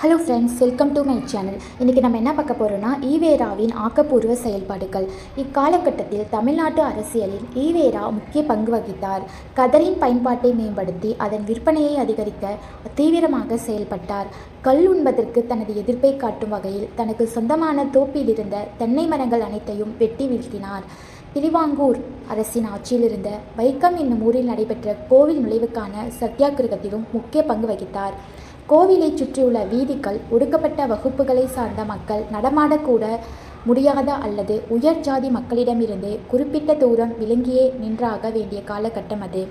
Hello friends, welcome to my channel. இன்றைக்கி நம்ம என்ன பார்க்க போகிறோன்னா ஈவேராவின் ஆக்கப்பூர்வ செயல்பாடுகள். இக்காலகட்டத்தில் தமிழ்நாட்டு அரசியலில் ஈவேரா முக்கிய பங்கு வகித்தார். கதரின் பயன்பாட்டை மேம்படுத்தி அதன் விற்பனையை அதிகரிக்க தீவிரமாக செயல்பட்டார். கல் உண்பதற்கு தனது எதிர்ப்பை காட்டும் வகையில் தனக்கு சொந்தமான தோப்பில் இருந்த தென்னை மரங்கள் அனைத்தையும் வெட்டி வீழ்த்தினார். திருவாங்கூர் அரசின் ஆட்சியில் இருந்த வைக்கம் என்னும் ஊரில் நடைபெற்ற கோவில் நுழைவுக்கான சத்தியாகிரகத்திலும் முக்கிய பங்கு வகித்தார். கோவிலை சுற்றியுள்ள வீதிகள் ஒடுக்கப்பட்ட வகுப்புகளை சார்ந்த மக்கள் நடமாடக்கூட முடியாத அல்லது உயர் ஜாதி மக்களிடமிருந்து குறிப்பிட்ட தூரம் விலங்கியே நின்றாக வேண்டிய காலகட்டம் அது.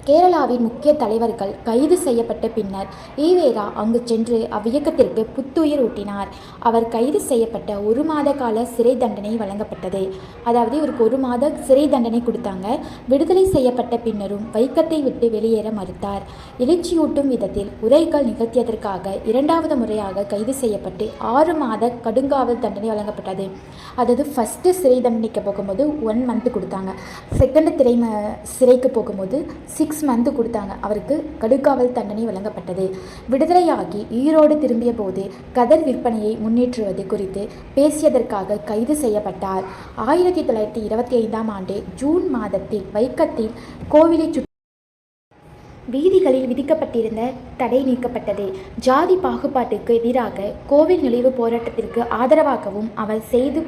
கேரளாவின் முக்கிய தலைவர்கள் கைது செய்யப்பட்ட பின்னர் ஈவேரா அங்கு சென்று அவ்வியக்கத்திற்கு புத்துயிர் ஊட்டினார். அவர் கைது செய்யப்பட்ட 1 மாத கால சிறை தண்டனை வழங்கப்பட்டது. அதாவது இவருக்கு 1 மாத சிறை தண்டனை கொடுத்தாங்க. விடுதலை செய்யப்பட்ட பின்னரும் வைக்கத்தை விட்டு வெளியேற மறுத்தார். எழுச்சியூட்டும் விதத்தில் உரைகள் நிகழ்த்தியதற்காக 2வது முறையாக கைது செய்யப்பட்டு 6 மாத கடுங்காவல் தண்டனை வழங்கப்பட்டது. அதாவது ஃபஸ்ட்டு சிறை தண்டனைக்கு போகும்போது 1 மந்த் கொடுத்தாங்க. செகண்ட் சிறைக்கு போகும்போது 6 மந்த் கொடுத்தாங்க. அவருக்கு கடுங்காவல் தண்டனை வழங்கப்பட்டது. விடுதலையாகி ஈரோடு திரும்பிய போது கதர் விற்பனையை முன்னேற்றுவது குறித்து பேசியதற்காக கைது செய்யப்பட்டார். 1925ஆம் ஆண்டு ஜூன் மாதத்தில் வைக்கத்தில் கோவிலை வீதிகளில் விதிக்கப்பட்டிருந்த தடை நீக்கப்பட்டது. ஜாதி பாகுபாட்டுக்கு எதிராக கோவில் நுழைவு போராட்டத்திற்கு ஆதரவாகவும் அவர் செய்து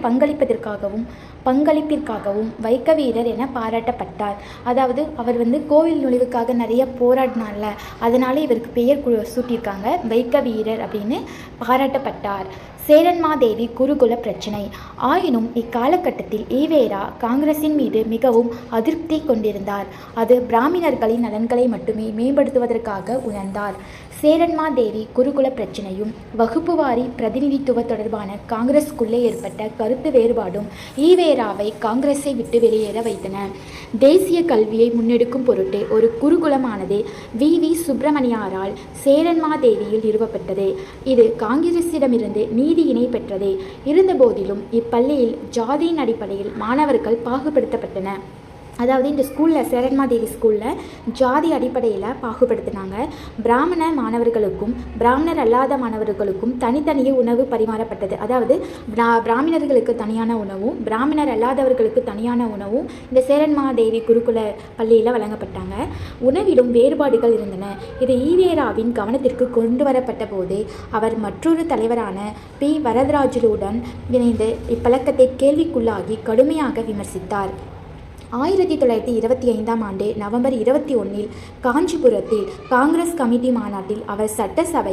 பங்களிப்பிற்காகவும் வைக்க வீரர் என பாராட்டப்பட்டார். அதாவது அவர் கோவில் நுழைவுக்காக நிறைய போராடினார்ல, அதனால இவருக்கு பெயர் சூட்டியிருக்காங்க, வைக்க வீரர் அப்படின்னு பாராட்டப்பட்டார். சேரன்மாதேவி குருகுல பிரச்சினை. ஆயினும் இக்காலகட்டத்தில் ஈவேரா காங்கிரசின் மீது மிகவும் அதிருப்தி கொண்டிருந்தார். அது பிராமணர்களின் நலன்களை மட்டுமே மேம்படுத்துவதற்காக உணர்ந்தார். சேரன்மாதேவி குருகுல பிரச்சினையும் வகுப்புவாரி பிரதிநிதித்துவ தொடர்பான காங்கிரஸுக்குள்ளே ஏற்பட்ட கருத்து வேறுபாடும் ஈவேராவை காங்கிரஸை விட்டு வெளியேற வைத்தன. தேசிய கல்வியை முன்னெடுக்கும் பொருட்டு ஒரு குருகுலமானது வி சுப்பிரமணியாரால் சேரன்மாதேவியில் நிறுவப்பட்டது. இது காங்கிரஸிடமிருந்து நீதியினை பெற்றது. இருந்தபோதிலும் இப்பள்ளியில் ஜாதியின் அடிப்படையில் மாணவர்கள் பாகுபடுத்தப்பட்டன. அதாவது இந்த ஸ்கூலில் சேரன்மாதேவி ஸ்கூலில் ஜாதி அடிப்படையில் பாகுபடுத்தினாங்க. பிராமண மாணவர்களுக்கும் பிராமணர் அல்லாத மாணவர்களுக்கும் தனித்தனியே உணவு பரிமாறப்பட்டது. அதாவது பிராமணர்களுக்கு தனியான உணவும் பிராமணர் அல்லாதவர்களுக்கு தனியான உணவும் இந்த சேரன்மாதேவி குருகுல பள்ளியில் வழங்கப்பட்டாங்க. உணவிலும் வேறுபாடுகள் இருந்தன. இது ஈவேராவின் கவனத்திற்கு கொண்டு வரப்பட்ட போது அவர் மற்றொரு தலைவரான பி. வரதராஜலுடன் இணைந்து இப்பழக்கத்தை கேள்விக்குள்ளாகி கடுமையாக விமர்சித்தார். 1925ஆம் ஆண்டு நவம்பர் 21இல் காஞ்சிபுரத்தில் காங்கிரஸ் கமிட்டி மாநாட்டில் அவர் சட்டசபை